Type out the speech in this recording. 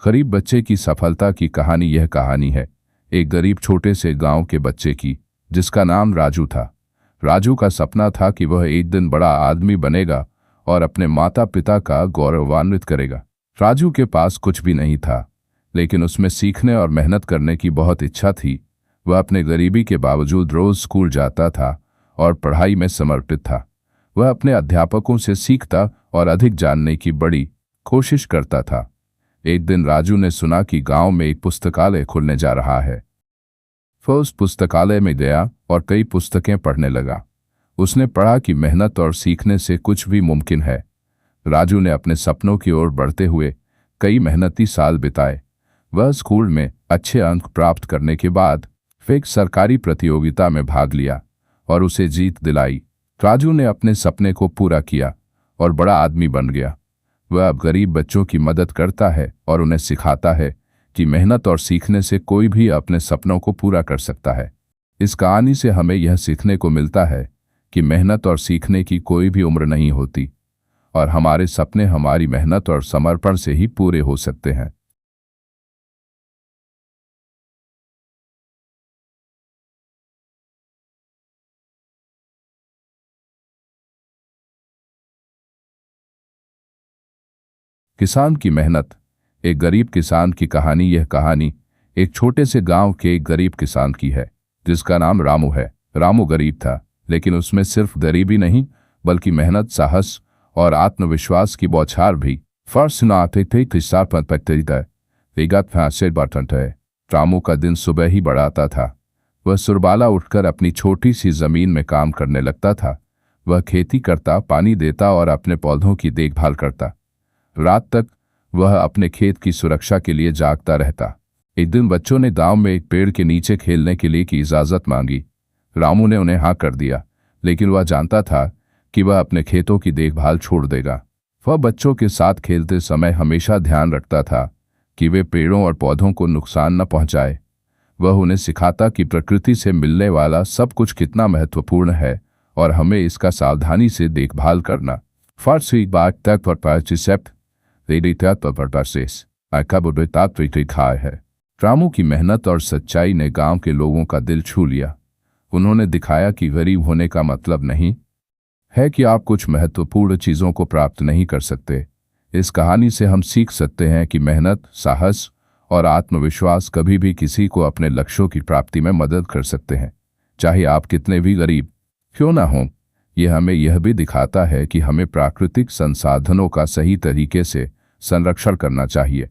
गरीब बच्चे की सफलता की कहानी। यह कहानी है एक गरीब छोटे से गांव के बच्चे की, जिसका नाम राजू था। राजू का सपना था कि वह एक दिन बड़ा आदमी बनेगा और अपने माता पिता का गौरवान्वित करेगा। राजू के पास कुछ भी नहीं था, लेकिन उसमें सीखने और मेहनत करने की बहुत इच्छा थी। वह अपने गरीबी के बावजूद रोज स्कूल जाता था और पढ़ाई में समर्पित था। वह अपने अध्यापकों से सीखता और अधिक जानने की बड़ी कोशिश करता था। एक दिन राजू ने सुना कि गांव में एक पुस्तकालय खुलने जा रहा है। वह उस पुस्तकालय में गया और कई पुस्तकें पढ़ने लगा। उसने पढ़ा कि मेहनत और सीखने से कुछ भी मुमकिन है। राजू ने अपने सपनों की ओर बढ़ते हुए कई मेहनती साल बिताए। वह स्कूल में अच्छे अंक प्राप्त करने के बाद एक सरकारी प्रतियोगिता में भाग लिया और उसे जीत दिलाई। राजू ने अपने सपने को पूरा किया और बड़ा आदमी बन गया। वह अब गरीब बच्चों की मदद करता है और उन्हें सिखाता है कि मेहनत और सीखने से कोई भी अपने सपनों को पूरा कर सकता है। इस कहानी से हमें यह सीखने को मिलता है कि मेहनत और सीखने की कोई भी उम्र नहीं होती और हमारे सपने हमारी मेहनत और समर्पण से ही पूरे हो सकते हैं। किसान की मेहनत। एक गरीब किसान की कहानी। यह कहानी एक छोटे से गांव के एक गरीब किसान की है, जिसका नाम रामू है। रामू गरीब था, लेकिन उसमें सिर्फ गरीबी नहीं बल्कि मेहनत, साहस और आत्मविश्वास की बौछार भी। रामू का दिन सुबह ही बड़ा आता था। वह सुरबाला उठकर अपनी छोटी सी जमीन में काम करने लगता था। वह खेती करता, पानी देता और अपने पौधों की देखभाल करता। रात तक वह अपने खेत की सुरक्षा के लिए जागता रहता। एक दिन बच्चों ने गांव में एक पेड़ के नीचे खेलने के लिए की इजाजत मांगी। रामू ने उन्हें हाँ कर दिया, लेकिन वह जानता था कि वह अपने खेतों की देखभाल छोड़ देगा। वह बच्चों के साथ खेलते समय हमेशा ध्यान रखता था कि वे पेड़ों और पौधों को नुकसान न पहुंचाए। वह उन्हें सिखाता कि प्रकृति से मिलने वाला सब कुछ कितना महत्वपूर्ण है और हमें इसका सावधानी से देखभाल करना। फारसी बात तक है। रामू की मेहनत और सच्चाई ने गांव के लोगों का दिल छू लिया। उन्होंने दिखाया कि गरीब होने का मतलब नहीं है कि आप कुछ महत्वपूर्ण चीज़ों को प्राप्त नहीं कर सकते। इस कहानी से हम सीख सकते हैं कि मेहनत, साहस और आत्मविश्वास कभी भी किसी को अपने लक्ष्यों की प्राप्ति में मदद कर सकते हैं, चाहे आप कितने भी गरीब क्यों ना हों। यह हमें यह भी दिखाता है कि हमें प्राकृतिक संसाधनों का सही तरीके से संरक्षण करना चाहिए।